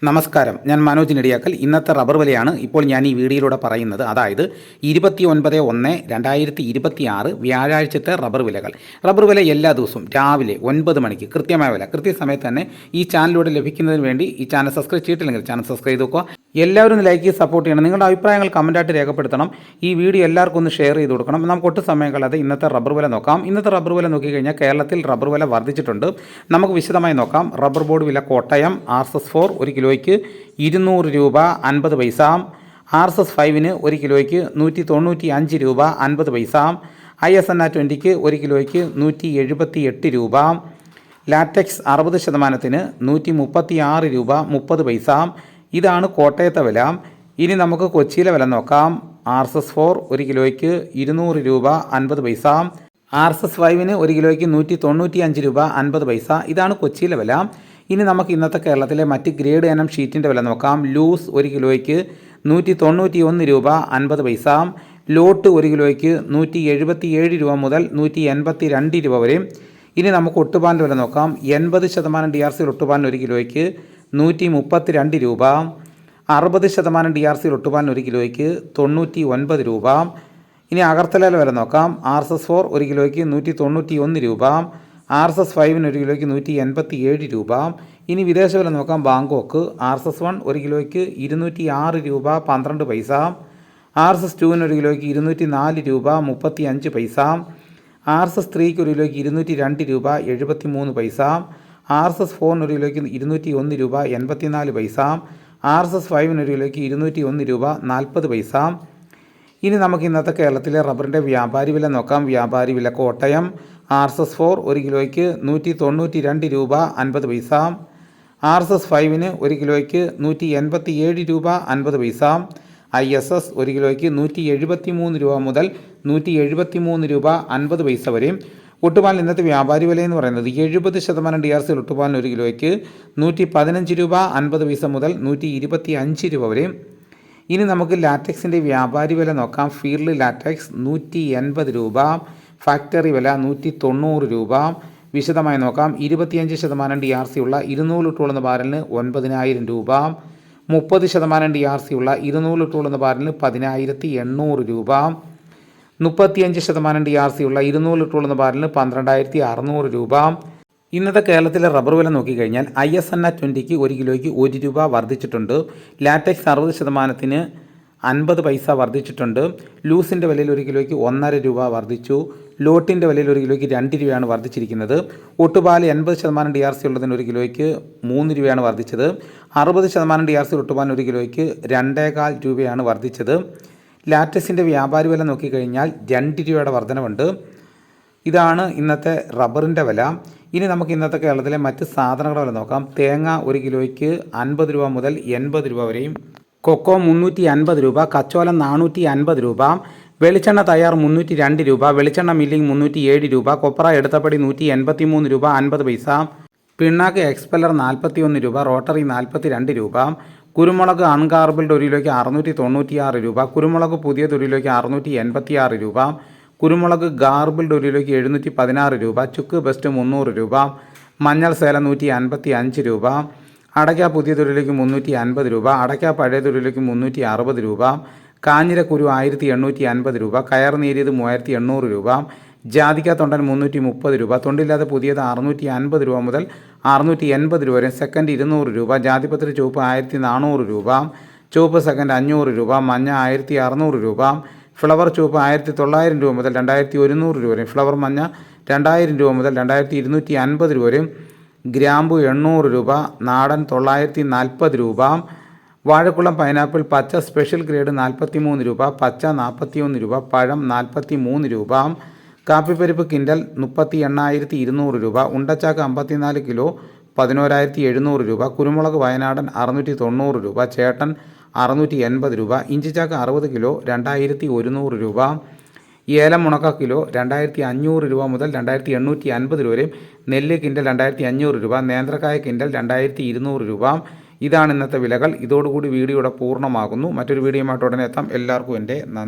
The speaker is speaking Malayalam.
നമസ്കാരം, ഞാൻ മനോജ് നെടിയാക്കൽ. ഇന്നത്തെ റബ്ബർ വിലയാണ് ഇപ്പോൾ ഞാൻ ഈ വീഡിയോയിലൂടെ പറയുന്നത്. അതായത് 29/1/2026 വ്യാഴാഴ്ചത്തെ റബ്ബർ വിലകൾ. റബ്ബർ വില എല്ലാ ദിവസവും രാവിലെ 9 മണിക്ക് കൃത്യമായ വില കൃത്യസമയത്ത് തന്നെ ഈ ചാനലിലൂടെ ലഭിക്കുന്നതിന് വേണ്ടി ഈ ചാനൽ സബ്സ്ക്രൈബ് ചെയ്തിട്ടില്ലെങ്കിൽ ചാനൽ സബ്സ്ക്രൈബ് ചെയ്ത് നോക്കുക. എല്ലാവരും ഒന്ന് ലൈക്ക് ചെയ്ത് സപ്പോർട്ട് ചെയ്യണം. നിങ്ങളുടെ അഭിപ്രായങ്ങൾ കമൻറ്റായിട്ട് രേഖപ്പെടുത്തണം. ഈ വീഡിയോ എല്ലാവർക്കും ഒന്ന് ഷെയർ ചെയ്ത് കൊടുക്കണം. നമുക്ക് ഒട്ടും സമയം കളയാതെ ഇന്നത്തെ റബ്ബർ വില നോക്കാം. ഇന്നത്തെ റബ്ബർ വില നോക്കിക്കഴിഞ്ഞാൽ കേരളത്തിൽ റബ്ബർ വില വർദ്ധിച്ചിട്ടുണ്ട്. നമുക്ക് വിശദമായി നോക്കാം. റബ്ബർ ബോർഡ് വില കോട്ടയം RSS-4 1 കിലോയ്ക്ക് 200 രൂപ 50 പൈസ. RSS-5 1 കിലോയ്ക്ക് 195 രൂപ 50 പൈസ. ISNA 20 1 കിലോയ്ക്ക് 178 രൂപ. ലാറ്റക്സ് 60% 136 രൂപ 30 പൈസ. ഇതാണ് കോട്ടയത്തെ വില. ഇനി നമുക്ക് കൊച്ചിയിലെ വില നോക്കാം. RSS-4 1 കിലോയ്ക്ക് 200 രൂപ 50 പൈസ. RSS-5 1 കിലോയ്ക്ക് 195 രൂപ 50 പൈസ. ഇതാണ് കൊച്ചിയിലെ വില. ഇനി നമുക്ക് ഇന്നത്തെ കേരളത്തിലെ മറ്റ് ഗ്രേഡ് ഇനം ഷീറ്റിൻ്റെ വില നോക്കാം. ലൂസ് 1 കിലോയ്ക്ക് 191 രൂപ 50 പൈസ. ലോട്ട് 1 കിലോയ്ക്ക് 177 രൂപ മുതൽ 182 രൂപ വരെ. ഇനി നമുക്ക് ഒട്ടുപാലിൻ്റെ വില നോക്കാം. 80% DRC ഒട്ടുപാലിന് 1 കിലോയ്ക്ക് 132 രൂപ. 60% DRC ഒട്ടുപാലിന് 1 കിലോയ്ക്ക് 99 രൂപ. ഇനി അഗർത്തലയിലെ വില നോക്കാം. RSS-4 1 കിലോയ്ക്ക് 191 രൂപ. RSS-5 1 കിലോയ്ക്ക് 187 രൂപ. ഇനി വിദേശ വില നോക്കാം. ബാങ്കോക്ക് RSS-1 1 കിലോയ്ക്ക് 206 രൂപ 12 പൈസ. RSS-2 1 കിലോയ്ക്ക് 204 രൂപ 35 പൈസ. RSS-3 1 കിലോയ്ക്ക് 202 രൂപ 73 പൈസ. RSS-4 1 കിലോയ്ക്ക് 201 രൂപ 84 പൈസ. RSS-5 1 കിലോയ്ക്ക് 201 രൂപ 40 പൈസ. ഇനി നമുക്ക് ഇന്നത്തെ കേരളത്തിലെ റബ്ബറിൻ്റെ വ്യാപാരി വില നോക്കാം. വ്യാപാരി വില കോട്ടയം RSS-4 1 കിലോയ്ക്ക് 192 രൂപ 50 പൈസ. RSS-5 1 കിലോയ്ക്ക് 187 രൂപ 50 പൈസ. ISS 1 കിലോയ്ക്ക് 173 രൂപ മുതൽ 173 രൂപ 50 പൈസ വരെ. ഒട്ടുപാലിന് ഇന്നത്തെ വ്യാപാരി വില എന്ന് പറയുന്നത് 70% DRC ഒട്ടുപാലിന് 1 കിലോയ്ക്ക് 115 രൂപ 50 പൈസ മുതൽ 125 രൂപ വരെ. ഇനി നമുക്ക് ലാറ്റക്സിൻ്റെ വ്യാപാരി വില നോക്കാം. ഫീൽഡ് ലാറ്റക്സ് 180 രൂപ. ഫാക്ടറി വില 190 രൂപ. വിശദമായി നോക്കാം. 25% DRC ഉള്ള 200 ലിറ്റർ ബാരലിന് 9000 രൂപ. 30% DRC ഉള്ള 200 ലിറ്റർ ബാരലിന് 10800 രൂപ. 35% DRC ഉള്ള 200 ലിറ്റർ ബാരലിന് 12600 രൂപ. ഇന്നത്തെ കേരളത്തിലെ റബ്ബർ വില നോക്കിക്കഴിഞ്ഞാൽ ISNA 20 1 കിലോയ്ക്ക് 1 രൂപ വർദ്ധിച്ചിട്ടുണ്ട്. ലാറ്റക്സ് 60% 50 പൈസ വർദ്ധിച്ചിട്ടുണ്ട്. ലൂസിൻ്റെ വിലയിൽ 1 കിലോയ്ക്ക് 1.5 രൂപ വർദ്ധിച്ചു. ലോട്ടിൻ്റെ വിലയിൽ 1 കിലോയ്ക്ക് 2 രൂപയാണ് വർദ്ധിച്ചിരിക്കുന്നത്. ഒട്ടുപാൽ 80% DRC ഉള്ളതിന് 1 കിലോയ്ക്ക് 3 രൂപയാണ് വർദ്ധിച്ചത്. 60% DRC ഒട്ടുപാലിന് 1 കിലോയ്ക്ക് 2.25 രൂപയാണ് വർദ്ധിച്ചത്. ലാറ്റക്സിൻ്റെ വ്യാപാരി വില നോക്കിക്കഴിഞ്ഞാൽ 2 രൂപയുടെ വർധനവുണ്ട്. ഇതാണ് ഇന്നത്തെ റബ്ബറിൻ്റെ വില. ഇനി നമുക്ക് ഇന്നത്തെ കേരളത്തിലെ മറ്റ് സാധനങ്ങളുടെ വില നോക്കാം. തേങ്ങ 1 കിലോയ്ക്ക് 50 രൂപ മുതൽ 80 രൂപ വരെയും. കൊക്കോ 350 രൂപ. കച്ചോലം 450 രൂപ. വെളിച്ചെണ്ണ തയ്യാർ 302 രൂപ. വെളിച്ചെണ്ണ മില്ലിംഗ് 307 രൂപ. കൊപ്ര എടുത്തപ്പടി 183 രൂപ 50 പൈസ. പിണ്ണാക്ക് എക്സ്പെല്ലർ 41 രൂപ. റോട്ടറി 42 രൂപ. കുരുമുളക് അൺഗാർബിൾഡ് 1 കിലോയ്ക്ക് 696 രൂപ. കുരുമുളക് പുതിയത് 1 കിലോയ്ക്ക് 686 രൂപ. കുരുമുളക് ഗാർബിൾഡ് 1 കിലോയ്ക്ക് 716 രൂപ. ചുക്ക് ബെസ്റ്റ് 300 രൂപ. മഞ്ഞൾ സേലം 155 രൂപ. അടയ്ക്ക പുതിയത് 1 കിലോയ്ക്ക് 350 രൂപ. അടയ്ക്ക പഴയത് 1 കിലോയ്ക്ക് 360 രൂപ. കാഞ്ഞിരക്കുരു 1850 രൂപ. കയർ നേരിയത് 3800 രൂപ. ജാതിക്ക തൊണ്ടൻ 330 രൂപ. തൊണ്ടില്ലാതെ പുതിയത് 650 രൂപ മുതൽ 680 രൂപ വരെ. സെക്കൻഡ് 200 രൂപ. ജാതിപത്രി ചുവപ്പ് 1400 രൂപ. ചുവപ്പ് സെക്കൻഡ് 500 രൂപ. മഞ്ഞ 1600 രൂപ. ഫ്ലവർ ചുവപ്പ് 1900 രൂപ മുതൽ 2100 രൂപ വരെ. ഫ്ലവർ മഞ്ഞ 2000 രൂപ മുതൽ 2250 രൂപ വരെ. ഗ്രാമ്പു 800 രൂപ. നാടൻ 940 രൂപ. വാഴക്കുളം പൈനാപ്പിൾ പച്ച സ്പെഷ്യൽ ഗ്രേഡ് 43 രൂപ. പച്ച 41 രൂപ. പഴം 43 രൂപ. കാപ്പിപ്പരിപ്പ് കിൻഡൽ 38,200 രൂപ. ഉണ്ടച്ചാക്ക് 54 കിലോ 11,700 രൂപ. കുരുമുളക് വയനാടൻ 690 രൂപ. ചേട്ടൻ 680 രൂപ. ഇഞ്ചിച്ചാക്ക് 60 കിലോ 2100 രൂപ. ഏലം ഉണക്ക കിലോ 2500 രൂപ മുതൽ 2850 രൂപ വരെ. നെല്ല് കിൻഡൽ 2500 രൂപ. നേന്ത്രക്കായ കിൻഡൽ 2200 രൂപ. ഇതാണ് ഇന്നത്തെ വിലകൾ. ഇതോടുകൂടി വീഡിയോയുടെ പൂർണ്ണമാകുന്നു. മറ്റൊരു വീഡിയോയുമായിട്ട് ഉടനെ എത്താം. എല്ലാവർക്കും എൻ്റെ നന്ദി.